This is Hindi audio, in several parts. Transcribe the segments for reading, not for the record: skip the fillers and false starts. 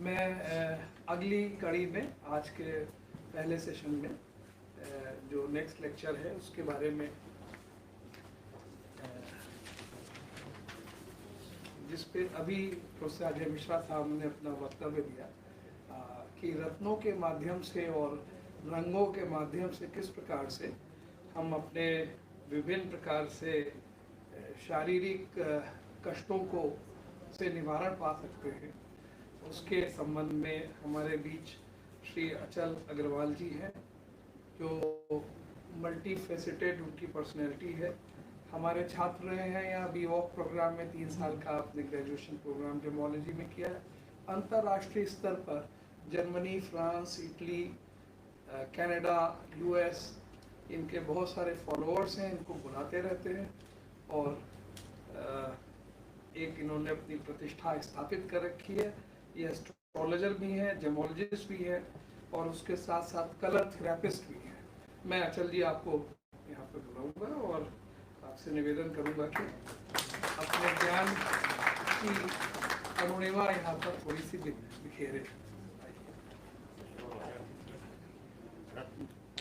मैं अगली कड़ी में आज के पहले सेशन में जो नेक्स्ट लेक्चर है उसके बारे में जिस पे अभी प्रोफेसर अजय मिश्रा साहब ने अपना वक्तव्य दिया कि रत्नों के माध्यम से और रंगों के माध्यम से किस प्रकार से हम अपने विभिन्न प्रकार से शारीरिक कष्टों को से निवारण पा सकते हैं, उसके संबंध में हमारे बीच श्री अचल अग्रवाल जी हैं जो मल्टी फेसेटेड उनकी पर्सनैलिटी है। हमारे छात्र रहे हैं यहाँ बीवॉक प्रोग्राम में 3 साल का अपने ग्रेजुएशन प्रोग्राम जेमोलॉजी में किया है। अंतर्राष्ट्रीय स्तर पर Germany, France, Italy, Canada, US इनके बहुत सारे फॉलोअर्स हैं, इनको बुलाते रहते हैं और एक इन्होंने अपनी प्रतिष्ठा स्थापित कर रखी है। ये एस्ट्रोलॉजर भी हैं, जेमोलॉजिस्ट भी हैं और उसके साथ साथ कलर थेरेपिस्ट भी हैं। मैं अचल जी आपको यहाँ पर बुलाऊंगा और आपसे निवेदन करूंगा कि अपने ज्ञान की अरुणिमा यहाँ पर थोड़ी सी बिखेरे।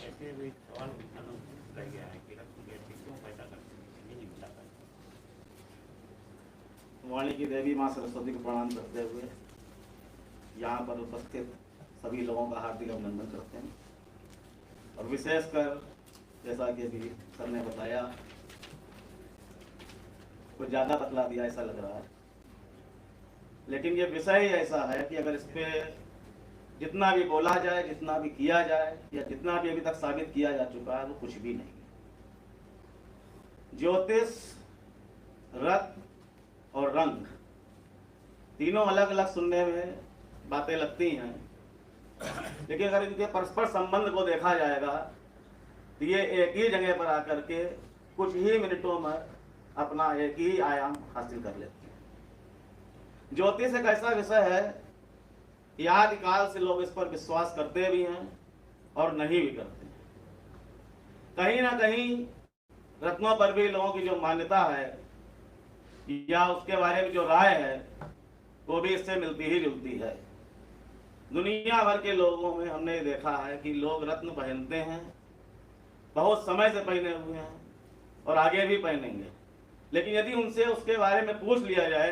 ऐसे भी सवाल उठाना रह गया है कि रत्न कैसे क्यों पैदा करते हैं, ये नहीं बता पाए। वाणी की देवी माँ सरस्वती को प्रणाम करते हुए यहाँ पर उपस्थित सभी लोगों का हार्दिक अभिनंदन करते हैं और विशेषकर जैसा कि अभी सर ने बताया कुछ ज़्यादा बतला दिया ऐसा लग रहा है, लेकिन ये विषय ही ऐसा है कि अगर इस पर जितना भी बोला जाए, जितना भी किया जाए या जितना भी अभी तक साबित किया जा चुका है वो कुछ भी नहीं है। ज्योतिष, रत्न और रंग तीनों अलग अलग सुनने में बातें लगती हैं, लेकिन अगर इनके परस्पर संबंध को देखा जाएगा तो ये एक ही जगह पर आकर के कुछ ही मिनटों में अपना एक ही आयाम हासिल कर लेते हैं। ज्योतिष एक ऐसा विषय है कि आदिकाल से लोग इस पर विश्वास करते भी हैं और नहीं भी करते हैं। कहीं ना कहीं रत्नों पर भी लोगों की जो मान्यता है या उसके बारे में जो राय है वो भी इससे मिलती ही जुलती है। दुनिया भर के लोगों में हमने देखा है कि लोग रत्न पहनते हैं, बहुत समय से पहने हुए हैं और आगे भी पहनेंगे, लेकिन यदि उनसे उसके बारे में पूछ लिया जाए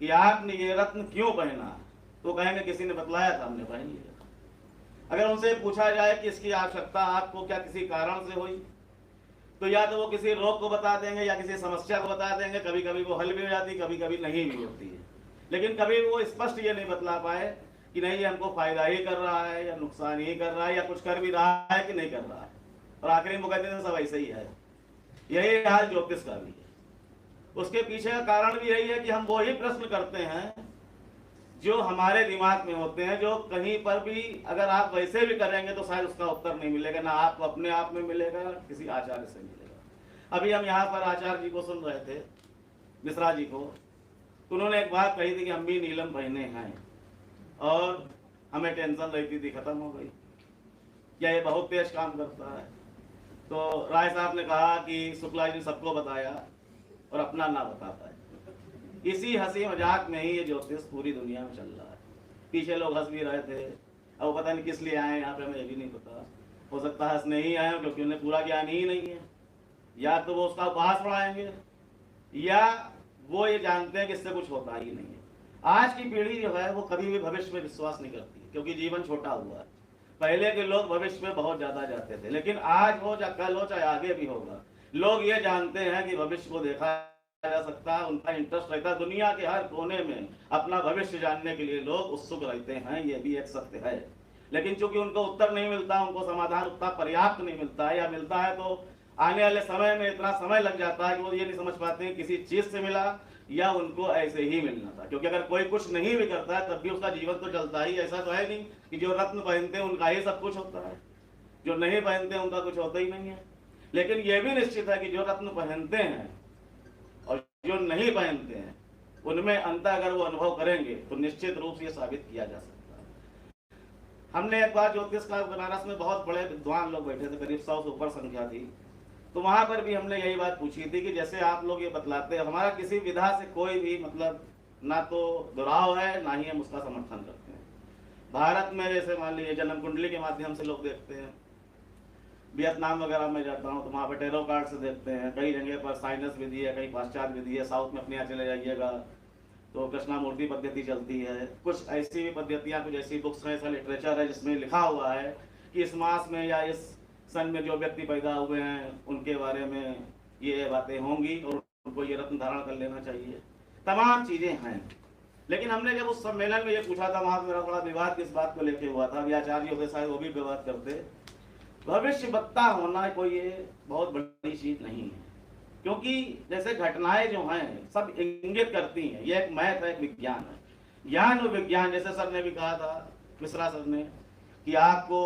कि आपने ये रत्न क्यों पहना तो कहेंगे किसी ने बतलाया था, हमने पहन लिया। अगर उनसे पूछा जाए कि इसकी आवश्यकता आपको क्या किसी कारण से हुई तो या तो वो किसी रोग को बता देंगे या किसी समस्या को बता देंगे। कभी कभी वो हल भी हो जाती, कभी कभी नहीं भी होती है, लेकिन कभी वो स्पष्ट ये नहीं बतला पाए कि नहीं ये हमको फायदा ही कर रहा है या नुकसान ही कर रहा है या कुछ कर भी रहा है कि नहीं कर रहा है। और आखिरी में कहते हैं सब ऐसे ही है। यही हाल ज्योतिष का भी है। उसके पीछे का कारण भी यही है कि हम वही प्रश्न करते हैं जो हमारे दिमाग में होते हैं, जो कहीं पर भी अगर आप वैसे भी करेंगे तो शायद उसका उत्तर नहीं मिलेगा, ना आपको अपने आप में मिलेगा, किसी आचार्य से मिलेगा। अभी हम यहाँ पर आचार्य जी को सुन रहे थे, मिश्रा जी को, तो उन्होंने एक बात कही थी कि हम भी नीलम पहने हैं और हमें टेंशन रहती थी, खत्म हो गई। क्या ये बहुत तेज काम करता है? तो राय साहब ने कहा कि शुक्ला जी ने सबको बताया और अपना ना बता पाए। इसी हंसी मजाक में ही ये ज्योतिष पूरी दुनिया में चल रहा है। पीछे लोग हंस भी रहे थे, अब पता नहीं किस लिए आए यहाँ पे, हमें भी नहीं पता। हो सकता है हंसने ही आए क्योंकि उन्हें पूरा ज्ञान ही नहीं है, या तो वो उसका उपहास बढ़ाएंगे या वो ये जानते हैं कि इससे कुछ होता ही नहीं है। आज की पीढ़ी जो है वो कभी भी भविष्य में विश्वास नहीं करती क्योंकि जीवन छोटा हुआ है। पहले के लोग भविष्य में बहुत ज्यादा जाते थे, लेकिन आज हो चाहे कल हो चाहे आगे भी होगा, लोग ये जानते हैं कि भविष्य को देखा जा सकता है। उनका इंटरेस्ट रहता है, दुनिया के हर कोने में अपना भविष्य जानने के लिए लोग उत्सुक रहते हैं, ये भी एक सत्य है। लेकिन चूंकि उनको उत्तर नहीं मिलता, उनको समाधान उतना पर्याप्त नहीं मिलता है, या मिलता है तो आने वाले समय में इतना समय लग जाता है कि वो ये नहीं समझ पाते हैं किसी चीज से मिला या उनको ऐसे ही मिलना था। क्योंकि अगर कोई कुछ नहीं भी करता है तब भी उसका जीवन तो चलता ही। ऐसा तो है नहीं कि जो रत्न पहनते हैं उनका ही सब कुछ होता है, जो नहीं पहनते हैं उनका कुछ होता ही नहीं है। लेकिन ये भी निश्चित है कि जो रत्न पहनते हैं और जो नहीं पहनते हैं उनमें अंतर अगर वो अनुभव करेंगे तो निश्चित रूप से ये साबित किया जा सकता है। हमने एक बार ज्योतिष का बनारस में बहुत बड़े विद्वान लोग बैठे थे, करीब 100 से ऊपर संख्या थी, तो वहां पर भी हमने यही बात पूछी थी कि जैसे आप लोग ये बतलाते हैं, हमारा किसी विधा से कोई भी मतलब ना तो दुराव है ना ही हम उसका समर्थन करते हैं, भारत में जैसे मान लीजिए जन्म कुंडली के माध्यम से लोग देखते हैं, वियतनाम वगैरह में जाता हूँ तो वहाँ पर टेरो कार्ड से देखते हैं, कई जगह पर साइनस विधि है, कई पाश्चात्य विधि है, साउथ में अपने यहाँ चले जाइएगा तो कृष्णामूर्ति पद्धति चलती है। कुछ ऐसी भी पद्धतियाँ, कुछ ऐसी बुक्स हैं, ऐसा लिटरेचर है जिसमें लिखा हुआ है कि इस मास में या इस सन में जो व्यक्ति पैदा हुए हैं उनके बारे में ये बातें होंगी और उनको ये रत्न धारण कर लेना चाहिए। तमाम चीज़ें हैं। लेकिन हमने जब उस सम्मेलन में ये पूछा था, वहाँ मेरा थोड़ा विवाद किस बात को लेके हुआ था, आचार्य होते शायद वो भी विवाद करते। भविष्यवक्ता होना कोई ये बहुत बड़ी चीज नहीं है, क्योंकि जैसे घटनाएं जो हैं सब इंगित करती हैं। ये एक मैथ है, एक विज्ञान है। ज्ञान और विज्ञान, जैसे सर ने भी कहा था, मिश्रा सर ने, कि आपको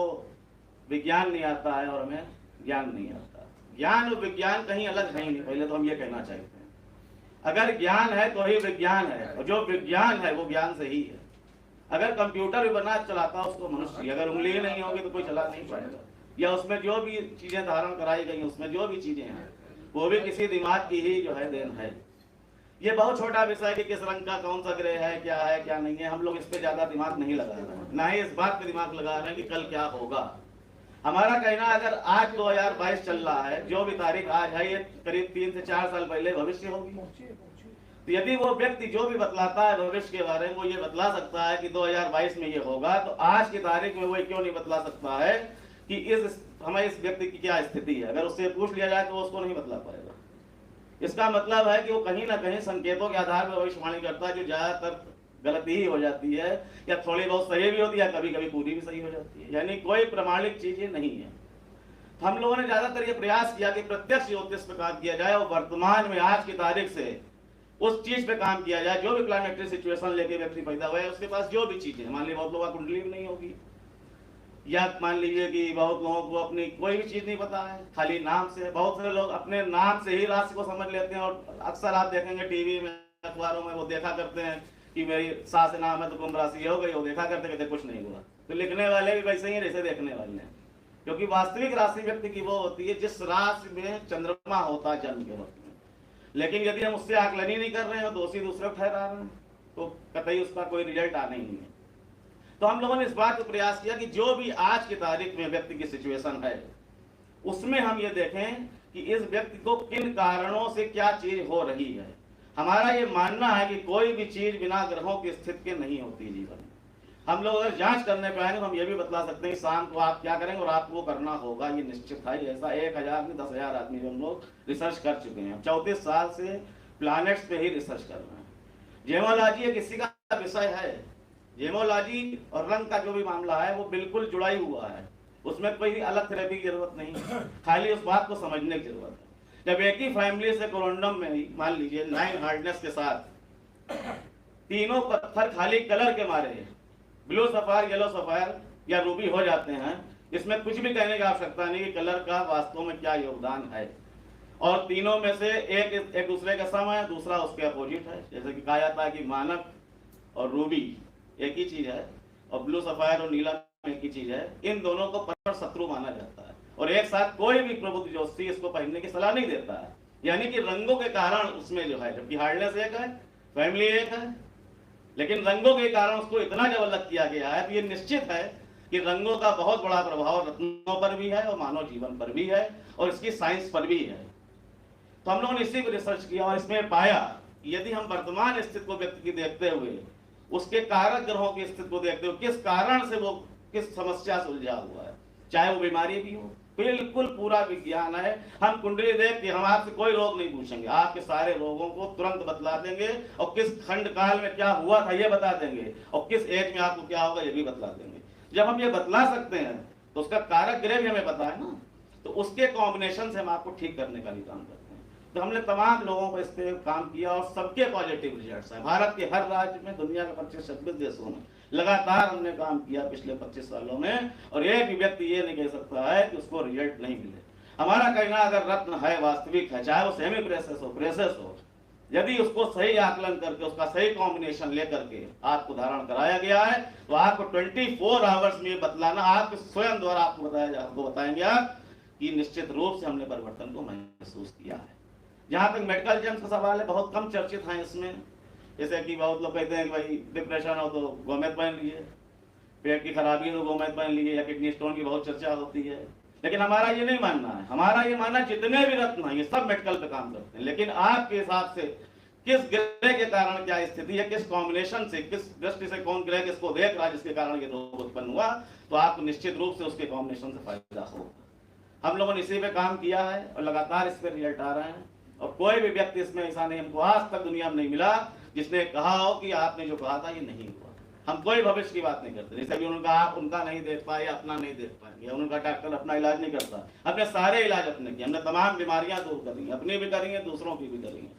विज्ञान नहीं आता है और हमें ज्ञान नहीं आता। ज्ञान और विज्ञान कहीं अलग है ही नहीं, पहले तो हम ये कहना चाहते हैं। अगर ज्ञान है तो ही विज्ञान है, और जो विज्ञान है वो ज्ञान से ही है। अगर कंप्यूटर भी बना चलाता उसको मनुष्य, अगर उंगली ही नहीं होगी तो कोई चला नहीं पाएगा। या उसमें जो भी चीजें धारण कराई गई, उसमें जो भी चीजें हैं वो भी किसी दिमाग की ही जो है देन है। ये बहुत छोटा विषय है कि किस रंग का कौन सा ग्रह है क्या नहीं है। हम लोग इस पे ज्यादा दिमाग नहीं लगा रहे हैं, ना ही इस बात पे दिमाग लगा रहे हैं कि कल क्या होगा। हमारा कहना, अगर आज 2022 चल रहा है, जो भी तारीख आज है, ये करीब 3 से 4 साल पहले भविष्य होगी। तो यदि वो व्यक्ति जो भी बतलाता है भविष्य के बारे में, वो ये बतला सकता है कि 2022 में ये होगा, तो आज की तारीख में वो क्यों नहीं बतला सकता है कि हमारे इस व्यक्ति की क्या स्थिति है। अगर उससे पूछ लिया जाए तो उसको नहीं बतला पाएगा। इसका मतलब है कि वो कहीं ना कहीं संकेतों के आधार पर भविष्यवाणी करता है, जो ज्यादातर गलती ही हो जाती है, या थोड़ी बहुत सही भी होती है, या कभी कभी पूरी भी सही हो जाती है। यानी कोई प्रमाणिक चीजें नहीं है। तो हम लोगों ने ज्यादातर ये प्रयास किया कि प्रत्यक्ष ज्योतिष पे काम किया जाए, और वर्तमान में आज की तारीख से उस चीज पे काम किया जाए जो भी प्लानिटरी सिचुएशन लेके व्यक्ति पैदा हुआ है, उसके पास जो भी चीजें, मान लीजिए बहुत लोगों को कुंडली भी नहीं होगी, या मान लीजिए कि बहुत लोगों को अपनी कोई भी चीज नहीं पता है, खाली नाम से। बहुत सारे लोग अपने नाम से ही राशि को समझ लेते हैं, और अक्सर आप देखेंगे टीवी में, अखबारों में, वो देखा करते हैं कि मेरी सास नाम है तो कुंभ राशि हो गई, वो देखा करते कहते कुछ नहीं हुआ। तो लिखने वाले भी वैसे ही जैसे देखने वाले हैं, क्योंकि वास्तविक राशि व्यक्ति की वो होती है जिस राशि में चंद्रमा होता है जन्म के वक्त में। लेकिन यदि हम उससे आकलन ही नहीं कर रहे हैं, दोषी दूसरे को ठहरा रहे हैं, तो कतई उसका कोई रिजल्ट आना ही नहीं है। तो हम लोगों ने इस बात का प्रयास किया कि जो भी आज की तारीख में व्यक्ति की सिचुएशन है, उसमें हम ये देखें कि इस व्यक्ति को किन कारणों से क्या चीज हो रही है। हमारा ये मानना है कि कोई भी चीज बिना ग्रहों की स्थिति के नहीं होती जीवन में। हम लोग अगर जांच करने पे आएंगे तो हम ये भी बतला सकते हैं कि शाम को आप क्या करेंगे और आपको करना होगा, ये निश्चित है। ऐसा 1000 में 10,000 आदमी हम लोग रिसर्च कर चुके हैं। 34 साल से प्लैनेट्स पे ही रिसर्च कर रहे हैं। जेमोलॉजी एक इसी का विषय है। जेमोलॉजी और रंग का जो भी मामला है वो बिल्कुल जुड़ा ही हुआ है, उसमें कोई अलग थेरेपी की जरूरत नहीं है, खाली उस बात को समझने की जरूरत है। जब एक ही फैमिली से कोरोंडम में मान लीजिए 9 हार्डनेस के साथ तीनों पत्थर खाली कलर के मारे, ब्लू सफायर, येलो सफायर या रूबी हो जाते हैं, इसमें कुछ भी कहने की आवश्यकता नहीं कि कलर का वास्तव में क्या योगदान है। और तीनों में से एक दूसरे का सम है, दूसरा उसके अपोजिट है। जैसे कि कहा जाता है कि मानक और रूबी एक ही चीज है, और ब्लू सफायर और नीला एक ही चीज है। इन दोनों को परस्पर शत्रु माना जाता है, और एक साथ कोई भी प्रबुद्ध ज्योतिषी इसको पहनने की सलाह नहीं देता है। यानी कि रंगों के कारण उसमें जो है, जबकि हार्डनेस एक है, फैमिली एक है, लेकिन रंगों के कारण उसको इतना डेवलप किया गया है। तो ये निश्चित है कि रंगों का बहुत बड़ा प्रभाव रत्नों पर भी है और मानव जीवन पर भी है, और इसकी साइंस पर भी है। तो हम लोगों ने इसी को रिसर्च किया और इसमें पाया कि यदि हम वर्तमान स्थिति को व्यक्ति की देखते हुए, उसके कारक ग्रहों की स्थिति को देखते हुए, किस कारण से वो किस समस्या से उलझा हुआ है, चाहे वो बीमारी भी हो, बिल्कुल पूरा विज्ञान है। हम कुंडली देख के हम आपसे कोई रोग नहीं पूछेंगे, आपके सारे रोगों को तुरंत बतला देंगे, और किस खंड काल में क्या हुआ था ये बता देंगे, और किस एज में आपको क्या होगा ये भी बतला देंगे। जब हम ये बतला सकते हैं तो उसका कारक ग्रह भी हमें पता है ना, तो उसके कॉम्बिनेशन से हम आपको ठीक करने का भी काम करते हैं। तो हमने तमाम लोगों को इस पे काम किया और सबके पॉजिटिव रिजल्ट्स हैं। भारत के हर राज्य में, दुनिया के 25-26 देशों में लगातार हमने काम किया पिछले 25 सालों में, और एक भी व्यक्ति ये नहीं कह सकता है कि उसको रिजल्ट नहीं मिले। हमारा कहना, अगर रत्न है, वास्तविक है, चाहे वो सेमी प्रेसेस हो, प्रेसेस हो, यदि उसको सही आकलन करके, उसका सही कॉम्बिनेशन लेकर के आपको धारण कराया गया है, तो आपको 24 आवर्स में बतलाना, आपके स्वयं द्वारा आपको बताएंगे आप कि निश्चित रूप से हमने परिवर्तन को महसूस किया है। जहाँ तक मेडिकल जर्म्स का सवाल है, बहुत कम चर्चित हैं इसमें। जैसे कि बहुत लोग कहते हैं कि भाई डिप्रेशन हो तो गोमेद पहन लीजिए, पेट की खराबी है तो गोमैद पहन लीजिए, या किडनी स्टोन की बहुत चर्चा होती है। लेकिन हमारा ये नहीं मानना है, हमारा ये मानना जितने भी रत्न हैं ये सब मेडिकल पे काम करते हैं, लेकिन आपके हिसाब से किस ग्रह के कारण क्या स्थिति है, किस कॉम्बिनेशन से, किस दृष्टि से कौन ग्रह किसको देख रहा है जिसके कारण ये रोग उत्पन्न हुआ, तो आपको निश्चित रूप से उसके कॉम्बिनेशन से फायदा होगा। हम लोगों ने इसी पे काम किया है और लगातार इस पर रिजल्ट आ रहे हैं, और कोई भी व्यक्ति इसमें ऐसा नहीं, हमको आज तक दुनिया में नहीं मिला जिसने कहा हो कि आपने जो कहा था ये नहीं हुआ। हम कोई भविष्य की बात नहीं करते, जैसे भी उनका नहीं देख पाए, अपना नहीं देख पाएंगे, उनका डॉक्टर अपना इलाज नहीं करता, अपने सारे इलाज अपने किए, हमने तमाम बीमारियां दूर करी, अपनी भी करी हैं, दूसरों की भी करी हैं।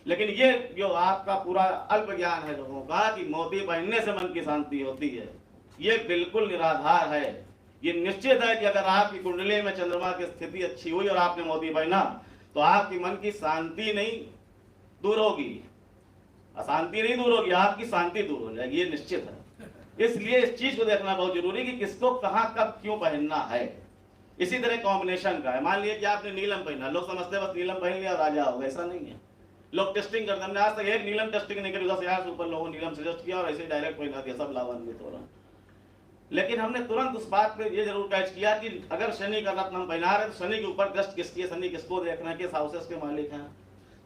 लेकिन ये जो आपका पूरा अल्प ज्ञान है लोगों का कि मोती पहनने से मन की शांति होती है, ये बिल्कुल निराधार है। ये निश्चित है कि अगर आपकी कुंडली में चंद्रमा की स्थिति अच्छी हुई और आपने मोती पहना तो आपकी मन की शांति नहीं दूर होगी, अशांति नहीं दूर होगी, आपकी शांति दूर हो जाएगी, ये निश्चित है। इसलिए इस चीज को देखना बहुत जरूरी है कि किसको कहाँ कब क्यों पहनना है। इसी तरह कॉम्बिनेशन का है, मान लिया कि आपने नीलम पहना, लोग समझते बस नीलम पहन लिया राजा होगा, ऐसा नहीं है। लोग टेस्टिंग करते हैं, हमने आज तक एक नीलम टेस्टिंग नहीं करी, 10,000 से ऊपर लोगों ने नीलम सजेस्ट किया और ऐसे डायरेक्ट पहना दिया, सब लाभान्वित हो रहा है। लेकिन हमने तुरंत उस बात पे ये जरूर कैच किया कि अगर शनि का रत्न हम पहना रहे तो शनि के ऊपर दृष्टि किसकी है, शनि किसको देख रहे हैं, किस हाउसेस के मालिक हैं।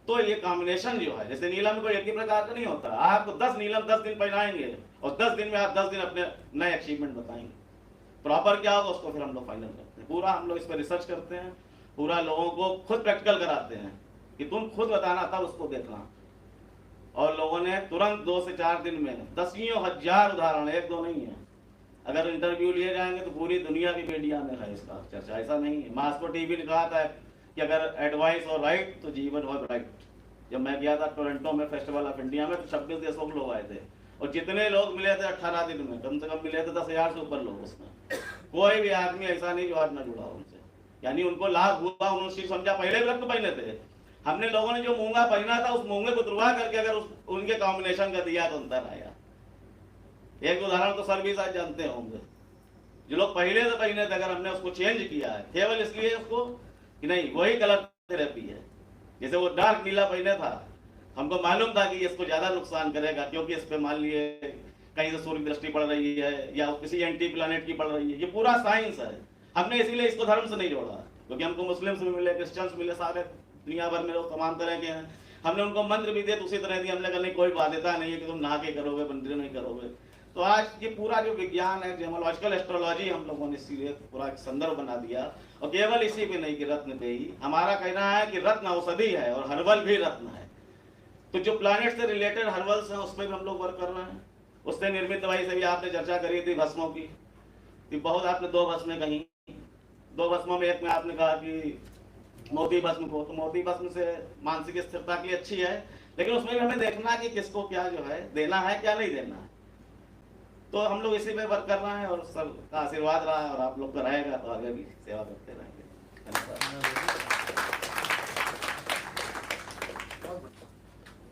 तो ये कॉम्बिनेशन जो है, जैसे नीलम में कोई एक ही प्रकार का नहीं होता, आपको 10 नीलम 10 दिन पहनाएंगे और 10 दिन में आप 10 दिन अपने नए अचीवमेंट बताएंगे। प्रॉपर क्या होगा उसको फिर हम लोग फाइनल करते हैं, पूरा हम लोग इस पर रिसर्च करते हैं, पूरा लोगों को खुद प्रैक्टिकल कराते हैं कि तुम खुद बताना तब उसको देखना। और लोगों ने तुरंत 2 से 4 दिन में दसियों हजार उदाहरण, एक दो नहीं है, अगर इंटरव्यू लिए जाएंगे तो पूरी दुनिया की मीडिया में है इसका चर्चा, ऐसा नहीं है। मास्को टीवी ने कहा था कि अगर एडवाइस और राइट तो जीवन हो राइट। जब मैं गया था टोरंटो में फेस्टिवल ऑफ इंडिया में तो 26 देशों के लोग आए थे और जितने लोग मिले थे 18 दिन में कम से कम मिले थे 10,000 से ऊपर लोग उसमें। कोई भी आदमी ऐसा नहीं जो आज न जुड़ा उनसे, यानी उनको लाभ हुआ, उन्होंने चीज समझा। पहले भी रत्न पहने थे हमने, लोगों ने जो मूंगा पहना था उस मूंगे को तुरवा करके अगर उनके कॉम्बिनेशन का दिया तो अंतर आया। एक उदाहरण तो सर भी शायद जानते होंगे, जो लोग पहले से पहने थे अगर हमने उसको चेंज किया है केवल इसलिए उसको कि नहीं वही कलर थेरेपी है, जैसे वो डार्क नीला पहने था, हमको मालूम था कि इसको ज्यादा नुकसान करेगा क्योंकि इस पे मान लिए कहीं से सूर्य दृष्टि पड़ रही है या किसी एंटी प्लैनेट की पड़ रही है, ये पूरा साइंस है। हमने इसीलिए इसको धर्म से नहीं जोड़ा क्योंकि हमको मुस्लिम्स भी मिले, क्रिश्चियंस मिले, सारे दुनिया भर में लोग तमाम तरह के हैं। हमने उनको मंत्र भी दिए तो उसी तरह दिए, हमने कहा नहीं कोई बाध्यता नहीं है कि तुम नहा के करोगे, मंदिर नहीं करोगे। तो आज ये पूरा जो विज्ञान है, जेमोलॉजिकल एस्ट्रोलॉजी, हम लोगों ने इसीलिए पूरा एक संदर्भ बना दिया। और केवल इसी पे नहीं कि रत्न पे ही, हमारा कहना है कि रत्न औषधि है और हर्बल भी रत्न है। तो जो प्लैनेट से रिलेटेड हर्बल्स हैं उस पर भी हम लोग वर्क कर रहे हैं। उससे निर्मित दवाई से भी आपने चर्चा करी थी भस्मों की, कि बहुत आपने 2 भस्में कहीं, 2 भस्मों में एक में आपने कहा कि मोती भस्म को, तो मोती भस्म से मानसिक स्थिरता की अच्छी है, लेकिन उसमें भी हमें देखना कि किसको क्या जो है देना है क्या नहीं देना है। तो हम लोग इसी पे वर्क कर रहे हैं और सब का आशीर्वाद रहा है और आप लोग का रहेगा तो आगे भी सेवा करते रहेंगे। धन्यवाद।